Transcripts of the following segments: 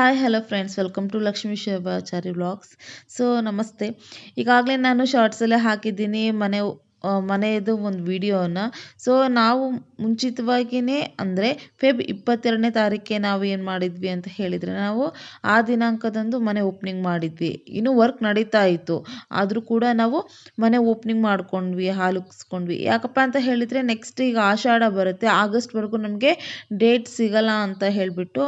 Hi hello friends, welcome to Lakshmi Shivachari vlogs. So ನಮಸ್ತೆ. ಈಗಾಗಲೇ ನಾನು ಶಾರ್ಟ್ಸಲ್ಲೇ ಹಾಕಿದ್ದೀನಿ ಮನೆಯದು ಒಂದು ವಿಡಿಯೋನ. ಸೊ ನಾವು ಮುಂಚಿತವಾಗಿಯೇ ಅಂದರೆ ಫೆಬ್ 22ನೇ ತಾರೀಕಿಗೆ ನಾವು ಏನು ಮಾಡಿದ್ವಿ ಅಂತ ಹೇಳಿದರೆ, ನಾವು ಆ ದಿನಾಂಕದಂದು ಮನೆ ಓಪನಿಂಗ್ ಮಾಡಿದ್ವಿ. ಇನ್ನೂ ವರ್ಕ್ ನಡೀತಾ ಇತ್ತು, ಆದರೂ ಕೂಡ ನಾವು ಮನೆ ಓಪನಿಂಗ್ ಮಾಡ್ಕೊಂಡ್ವಿ, ಹಾಲು ಉಕ್ಸ್ಕೊಂಡ್ವಿ. ಯಾಕಪ್ಪ ಅಂತ ಹೇಳಿದರೆ ನೆಕ್ಸ್ಟ್ ಈಗ ಆಷಾಢ ಬರುತ್ತೆ, ಆಗಸ್ಟ್ವರೆಗೂ ನಮಗೆ ಡೇಟ್ ಸಿಗಲ್ಲ ಅಂತ ಹೇಳಿಬಿಟ್ಟು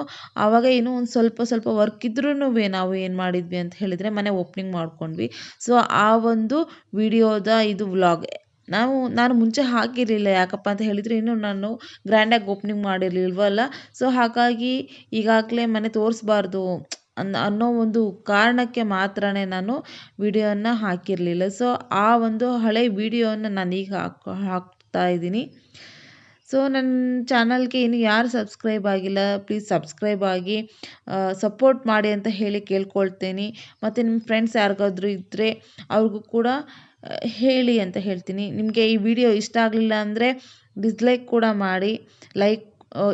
ಆವಾಗ ಇನ್ನೂ ಒಂದು ಸ್ವಲ್ಪ ವರ್ಕ್ ಇದ್ರೂ ನಾವು ಏನು ಮಾಡಿದ್ವಿ ಅಂತ ಹೇಳಿದರೆ ಮನೆ ಓಪನಿಂಗ್ ಮಾಡ್ಕೊಂಡ್ವಿ. ಸೊ ಆ ಒಂದು ವಿಡಿಯೋದ ಇದು ವ್ಲಾಗ್ ನಾನು ಮುಂಚೆ ಹಾಕಿರಲಿಲ್ಲ. ಯಾಕಪ್ಪ ಅಂತ ಹೇಳಿದರೆ ಇನ್ನೂ ನಾನು ಗ್ರ್ಯಾಂಡಾಗಿ ಓಪನಿಂಗ್ ಮಾಡಿರಲಿಲ್ವಲ್ಲ. ಸೊ ಹಾಗಾಗಿ ಈಗಾಗಲೇ ಮನೆ ತೋರಿಸ್ಬಾರ್ದು ಅನ್ನೋ ಒಂದು ಕಾರಣಕ್ಕೆ ಮಾತ್ರನೇ ನಾನು ವಿಡಿಯೋನ ಹಾಕಿರಲಿಲ್ಲ. ಸೊ ಆ ಒಂದು ಹಳೆ ವಿಡಿಯೋನ ನಾನೀಗ ಹಾಕ್ತಾ ಇದ್ದೀನಿ. ಸೊ ನನ್ನ ಚಾನಲ್ಗೆ ಇನ್ನು ಯಾರು ಸಬ್ಸ್ಕ್ರೈಬ್ ಆಗಿಲ್ಲ, ಪ್ಲೀಸ್ ಸಬ್ಸ್ಕ್ರೈಬ್ ಆಗಿ ಸಪೋರ್ಟ್ ಮಾಡಿ ಅಂತ ಹೇಳಿ ಕೇಳ್ಕೊಳ್ತೀನಿ. ಮತ್ತು ನಿಮ್ಮ ಫ್ರೆಂಡ್ಸ್ ಯಾರಿಗಾದ್ರೂ ಇದ್ದರೆ ಅವ್ರಿಗೂ ಕೂಡ ಹೇಳಿ ಅಂತ ಹೇಳ್ತೀನಿ. ನಿಮಗೆ ಈ ವಿಡಿಯೋ ಇಷ್ಟ ಆಗಲಿಲ್ಲ ಅಂದರೆ ಡಿಸ್ಲೈಕ್ ಕೂಡ ಮಾಡಿ,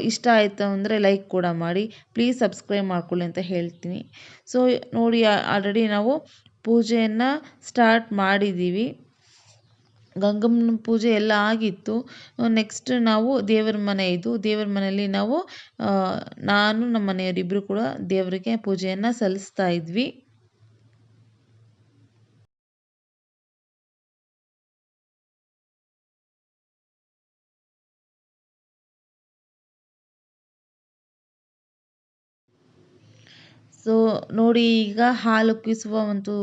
ಇಷ್ಟ ಆಯಿತು ಅಂದರೆ ಲೈಕ್ ಕೂಡ ಮಾಡಿ. ಪ್ಲೀಸ್ ಸಬ್ಸ್ಕ್ರೈಬ್ ಮಾಡ್ಕೊಳ್ಳಿ ಅಂತ ಹೇಳ್ತೀನಿ. ಸೊ ನೋಡಿ, ಆಲ್ರೆಡಿ ನಾವು ಪೂಜೆಯನ್ನು ಸ್ಟಾರ್ಟ್ ಮಾಡಿದ್ದೀವಿ. ಗಂಗಮ್ಮನ ಪೂಜೆ ಎಲ್ಲ ಆಗಿತ್ತು. ನೆಕ್ಸ್ಟ್ ನಾವು ದೇವರ ಮನೆಯಲ್ಲಿ ನಾವು ನಾನು ನಮ್ಮ ಮನೆಯವರಿಬ್ಬರು ಕೂಡ ದೇವರಿಗೆ ಪೂಜೆಯನ್ನು ಸಲ್ಲಿಸ್ತಾ ಇದ್ವಿ. ಸೊ ನೋಡಿ, ಈಗ ಹಾಲು ಉಕ್ಕಿಸುವ ಒಂದು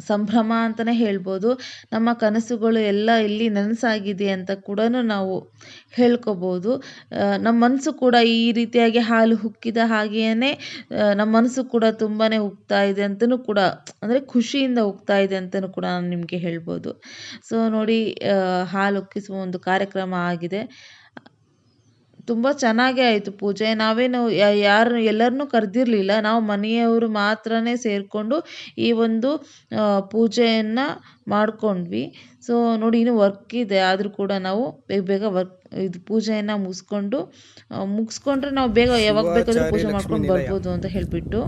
ಸಂಭ್ರಮ ಅಂತಲೇ ಹೇಳ್ಬೋದು. ನಮ್ಮ ಕನಸುಗಳು ಎಲ್ಲ ಇಲ್ಲಿ ನನಸಾಗಿದೆ ಅಂತ ಕೂಡ ನಾವು ಹೇಳ್ಕೊಬೋದು. ನಮ್ಮ ಮನಸ್ಸು ಕೂಡ ಈ ರೀತಿಯಾಗಿ ಹಾಲು ಉಕ್ಕಿದ ಹಾಗೆಯೇ ನಮ್ಮ ಮನಸ್ಸು ಕೂಡ ತುಂಬಾ ಉಕ್ತಾ ಇದೆ ಅಂತಲೂ ಕೂಡ, ಅಂದರೆ ಖುಷಿಯಿಂದ ಉಕ್ತಾ ಇದೆ ಅಂತಲೂ ಕೂಡ ನಾನು ನಿಮಗೆ ಹೇಳ್ಬೋದು. ಸೊ ನೋಡಿ, ಹಾಲು ಉಕ್ಕಿಸುವ ಒಂದು ಕಾರ್ಯಕ್ರಮ ಆಗಿದೆ. ತುಂಬ ಚೆನ್ನಾಗೇ ಆಯಿತು ಪೂಜೆ. ನಾವೇನು ಎಲ್ಲರನ್ನೂ ಕರೆದಿರಲಿಲ್ಲ, ನಾವು ಮನೆಯವರು ಮಾತ್ರನೇ ಸೇರಿಕೊಂಡು ಈ ಒಂದು ಪೂಜೆಯನ್ನು ಮಾಡ್ಕೊಂಡ್ವಿ. ಸೊ ನೋಡಿ, ಇನ್ನೂ ವರ್ಕ್ ಇದೆ, ಆದರೂ ಕೂಡ ನಾವು ಬೇಗ ಪೂಜೆಯನ್ನು ಮುಗಿಸ್ಕೊಂಡ್ರೆ ನಾವು ಬೇಗ ಯಾವಾಗ ಬೇಕಾದರೂ ಪೂಜೆ ಮಾಡ್ಕೊಂಡು ಬರ್ಬೋದು ಅಂತ ಹೇಳಿಬಿಟ್ಟು.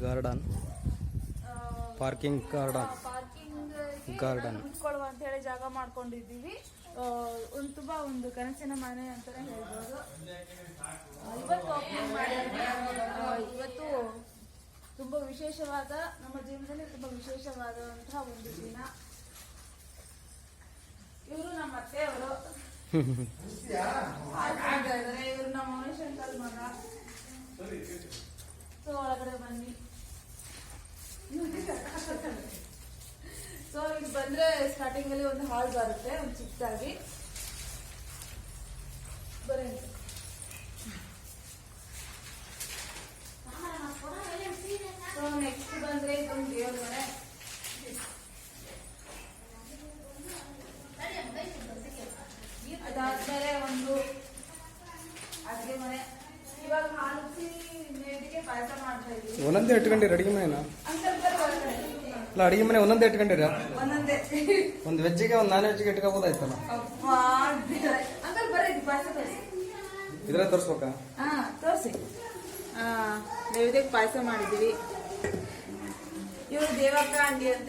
ಗಾರ್ಡನ್, ಪಾರ್ಕಿಂಗ್ ಗಾರ್ಡನ್ ಅಂತ ಹೇಳಿ ಜಾಗ ಮಾಡ್ಕೊಂಡಿದ್ದೀವಿ. ತುಂಬಾ ಒಂದು ಕನಸಿನ ಮನೆ ಅಂತಾನೆ ಹೇಳ್ಬೋದು. ಇವತ್ತು ಓಪನಿಂಗ್ ಮಾಡಿದ್ವಿ. ಇವತ್ತು ತುಂಬಾ ವಿಶೇಷವಾದ, ನಮ್ಮ ಜೀವನದಲ್ಲಿ ತುಂಬಾ ವಿಶೇಷವಾದಂತಹ ಒಂದು ದಿನ. ಇವರು ನಮ್ಮ ಅತ್ತೆಯವರು, ಇವರು ನಮ್ಮ ಮನುಷ್ಯಂಕಲ್ ಮಗ. ಸೊ ಒಳಗಡೆ ಬನ್ನಿ. ಸೊ ಇಲ್ಲಿ ಬಂದ್ರೆ ಸ್ಟಾರ್ಟಿಂಗ್ ಅಲ್ಲಿ ಒಂದು ಹಾಲ್ ಬರುತ್ತೆ, ಒಂದು ಚಿಕ್ಕದಾಗಿ ಬರೀ. ಸೊ ನೆಕ್ಸ್ಟ್ ಬಂದ್ರೆ ಇದೊಂದು ದೇವ್ರ ಮನೆ. ಅದಾದ್ಮೇಲೆ ಒಂದು ಅಡಿಗೆ ಮನೆ. ಇವಾಗ ಹಾಲು ಮೇದಿಗೆ ಪಾಯಸ ಮಾಡ್ತಾ ಇದ್ದೀವಿ. ಒಂದೊಂದೇ ಇಟ್ಕೊಂಡಿರಿ ಅಡಿಗೆ ಮನೆನ? ಅಲ್ಲ, ಅಡಿಗೆ ಮನೆ ಒಂದೊಂದೇ ಇಟ್ಕೊಂಡಿರ? ಒಂದೊಂದೇ. ಒಂದು ವೆಜ್ಜಿಗೆ ಒಂದು ನಾನ್ ವೆಜ್ಜಿಗೆ ಇಟ್ಕೋಬೋದಾಯ್ತಲ್ಲ. ಇದ್ರೆ ತೋರಿಸ್ಬೇಕಾ? ತೋರಿಸಿ. ನೈವೇದ್ಯಕ್ಕೆ ಪಾಯಸ ಮಾಡಿದ್ದೀವಿ. ಇವರು ದೇವಕ್ಕ ಅಂಡಿ ಅಂತ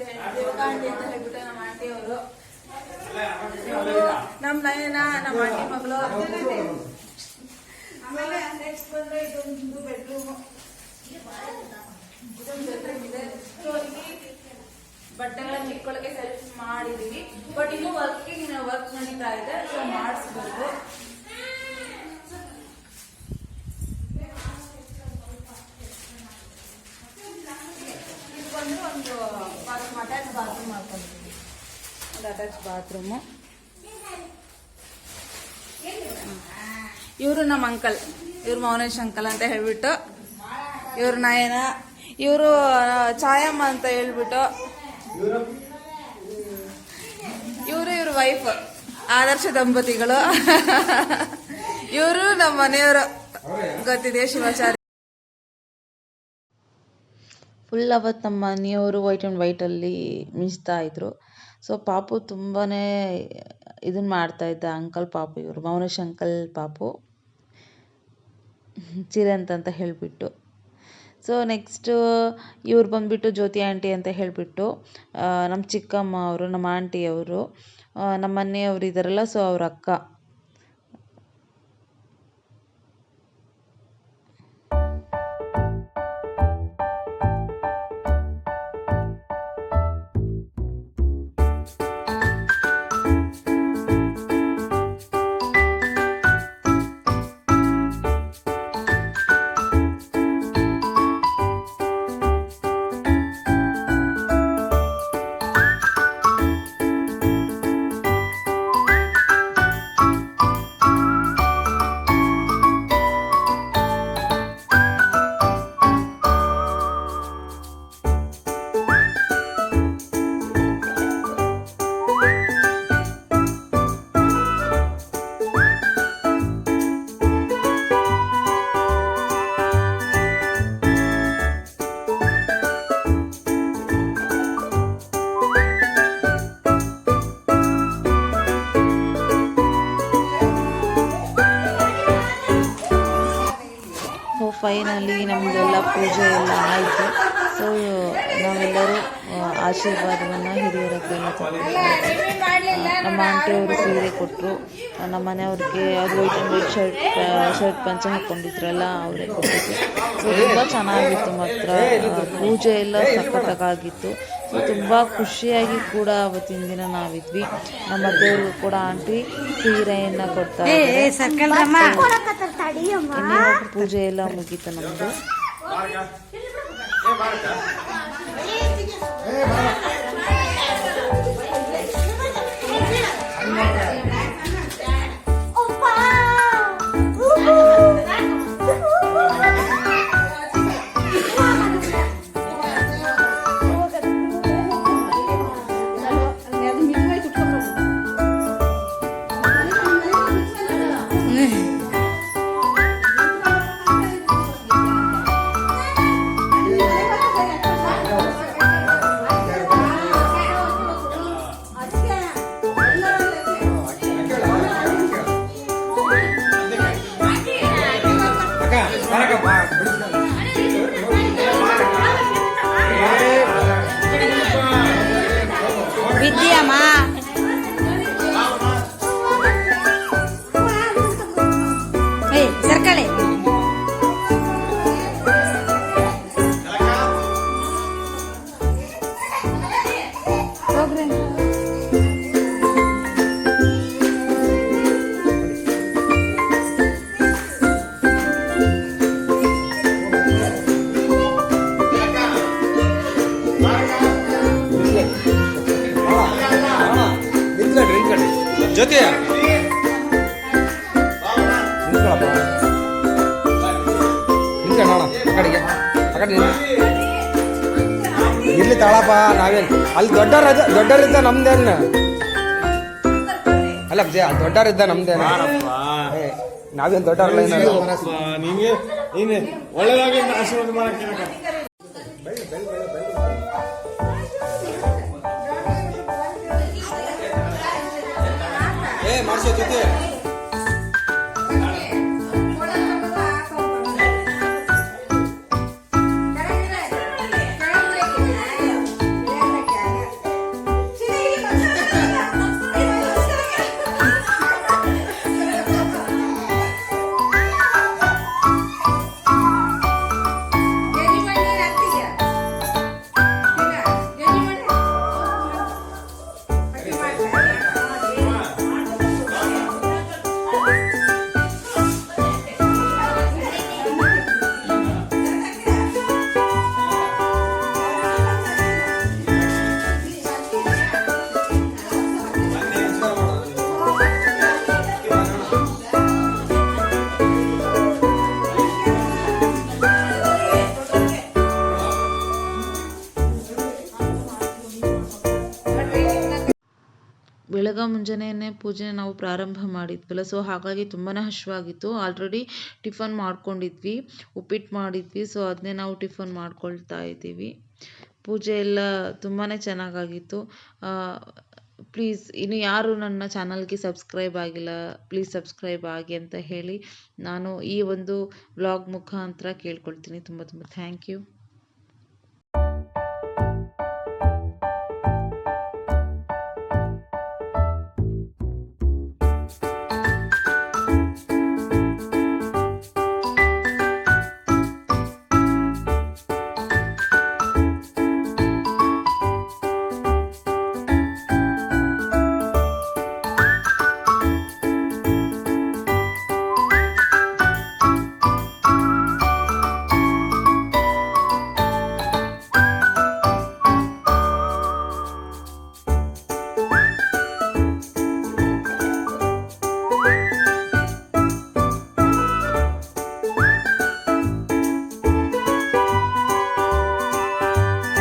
ಹೇಳ್ಬಿಟ್ಟು ನಮ್ಮ ಆಂಟಿಯವರು. ನಮ್ಮ ನಯನ, ನಮ್ಮ ಆಂಟಿ ಮಗಳು. ಆಮೇಲೆ ನೆಕ್ಸ್ಟ್ ಬಂದ್ರೆ ಇದೊಂದು ಬೆಡ್ರೂಮ್. ಇದೆ. ಸೊ ಇಲ್ಲಿ ಬಟ್ಟೆಗಳನ್ನ ಇಟ್ಕೊಳ್ಳೋಕೆ ಸೆಲ್ಫ್ ಮಾಡಿದೀವಿ. ಬಟ್ ಇನ್ನು ವರ್ಕ್ ನಡೀತಾ ಇದೆ. ಸೊ ಮಾಡಿಸ್ಬೇಕು. ಇದು ಬಂದು ಒಂದು ಅಟ್ಯಾಚ್ ಬಾತ್ರೂಮ್ ಮಾಡ್ಕೊಂಡಿದ್ದೀವಿ. ಒಂದು ಅಟ್ಯಾಚ್ ಬಾತ್ರೂಮು. ಇವರು ನಮ್ಮ ಅಂಕಲ್, ಇವ್ರು ಮೌನೇಶ್ ಅಂಕಲ್ ಅಂತ ಹೇಳ್ಬಿಟ್ಟು. ಇವ್ರು ನಯನ, ಇವರು ಛಾಯಮ್ಮ ಅಂತ ಹೇಳ್ಬಿಟ್ಟು. ಇವ್ರ ವೈಫ್, ಆದರ್ಶ ದಂಪತಿಗಳು. ಇವರು ನಮ್ಮ ಮನೆಯವರು, ಗೊತ್ತಿದೆ, ಶಿವಾಚಾರ್ಯ. ಫುಲ್ ಅವತ್ತು ನಮ್ಮ ಮನೆಯವರು ವೈಟ್ ಆ್ಯಂಡ್ ವೈಟಲ್ಲಿ ಮಿಂಚ್ತಾ ಇದ್ರು. ಸೊ ಪಾಪು ತುಂಬಾ ಇದನ್ನು ಮಾಡ್ತಾಯಿದ್ದ. ಅಂಕಲ್ ಪಾಪು, ಇವರು ಮೌನೇಶ್ ಅಂಕಲ್ ಪಾಪು ಚಿರಂತ್ ಅಂತ ಹೇಳಿಬಿಟ್ಟು. ಸೊ ನೆಕ್ಸ್ಟು ಇವ್ರು ಬಂದುಬಿಟ್ಟು ಜ್ಯೋತಿ ಆಂಟಿ ಅಂತ ಹೇಳಿಬಿಟ್ಟು ನಮ್ಮ ಚಿಕ್ಕಮ್ಮ ಅವರು, ನಮ್ಮ ಆಂಟಿಯವರು, ನಮ್ಮ ಮನೆಯವರು ಇದ್ದಾರಲ್ಲ, ಸೊ ಅವ್ರ ಅಕ್ಕ. ಫೈನಲಿ ನಮ್ಮದೆಲ್ಲ ಪೂಜೆ ಎಲ್ಲ ಆಯಿತು. ಸೊ ನಾವೆಲ್ಲರೂ ಆಶೀರ್ವಾದವನ್ನು ಹಿರಿಯರಕ್ಕೆಲ್ಲ ತಗೊಂಡು, ನಮ್ಮ ಆಂಟಿಯವರು ಸೀರೆ ಕೊಟ್ಟರು, ನಮ್ಮ ಮನೆಯವ್ರಿಗೆ ಅದು ವೈಟ್ ಆ್ಯಂಡ್ ವೈಟ್ ಶರ್ಟ್ ಪಂಚ ಹಾಕ್ಕೊಂಡಿದ್ರಲ್ಲ ಅವರೇ ಕೊಟ್ಟಿದ್ದು. ಸೊ ತುಂಬ ಚೆನ್ನಾಗಿತ್ತು ಮಾತ್ರ, ಪೂಜೆ ಎಲ್ಲ ಸಖತ್ತಾಗಿತ್ತು. ಸೊ ತುಂಬ ಖುಷಿಯಾಗಿ ಕೂಡ ಅವತ್ತಿನ ದಿನ ನಾವಿದ್ವಿ. ನಮ್ಮ ಅತ್ತೆಯವ್ರಿಗೂ ಕೂಡ ಆಂಟಿ ಸೀರೆಯನ್ನು ಕೊಡ್ತಾ ಇನ್ನೇನು ಪೂಜೆ ಎಲ್ಲ ಮುಗೀತು ನಮ್ಮದು. ವಿದ್ಯಮ್ಮ ಸರ್ಕಳೆ ಜ್ಯೋತಿ ಅಕಡೆಗೆ ಇಲ್ಲಿ ತಾಳಪ್ಪ. ನಾವೇನು ಅಲ್ಲಿ ದೊಡ್ಡವರಿದ್ದ ನಮ್ದೇನು ಅಲ್ಲ, ದೊಡ್ಡವರಿದ್ದ ನಮ್ದೇನು, ನಾವೇನು ದೊಡ್ಡವ್ರಲ್ಲ. ಒಳ್ಳೆದಾಗಿ ಆಶೀರ್ವಾದ ಮಾಡಕ್ಕೆ ಮಾಡಿಸೋ ಜೊತೆ ಬೇಗ ಮುಂಜಾನೆಯೇ ಪೂಜೆ ನಾವು ಪ್ರಾರಂಭ ಮಾಡಿದ್ವಲ್ಲ, ಸೊ ಹಾಗಾಗಿ ತುಂಬಾ ಹಶ್ವಾಗಿತ್ತು. ಆಲ್ರೆಡಿ ಟಿಫನ್ ಮಾಡ್ಕೊಂಡಿದ್ವಿ, ಉಪ್ಪಿಟ್ಟು ಮಾಡಿದ್ವಿ, ಸೊ ಅದನ್ನೇ ನಾವು ಟಿಫನ್ ಮಾಡ್ಕೊಳ್ತಾ ಇದ್ದೀವಿ. ಪೂಜೆ ಎಲ್ಲ ತುಂಬಾ ಚೆನ್ನಾಗಾಗಿತ್ತು. ಪ್ಲೀಸ್ ಇನ್ನು ಯಾರು ನನ್ನ ಚಾನಲ್ಗೆ ಸಬ್ಸ್ಕ್ರೈಬ್ ಆಗಿಲ್ಲ, ಪ್ಲೀಸ್ ಸಬ್ಸ್ಕ್ರೈಬ್ ಆಗಿ ಅಂತ ಹೇಳಿ ನಾನು ಈ ಒಂದು ವ್ಲಾಗ್ ಮುಖಾಂತರ ಕೇಳ್ಕೊಳ್ತೀನಿ. ತುಂಬ ತುಂಬ ಥ್ಯಾಂಕ್ ಯು.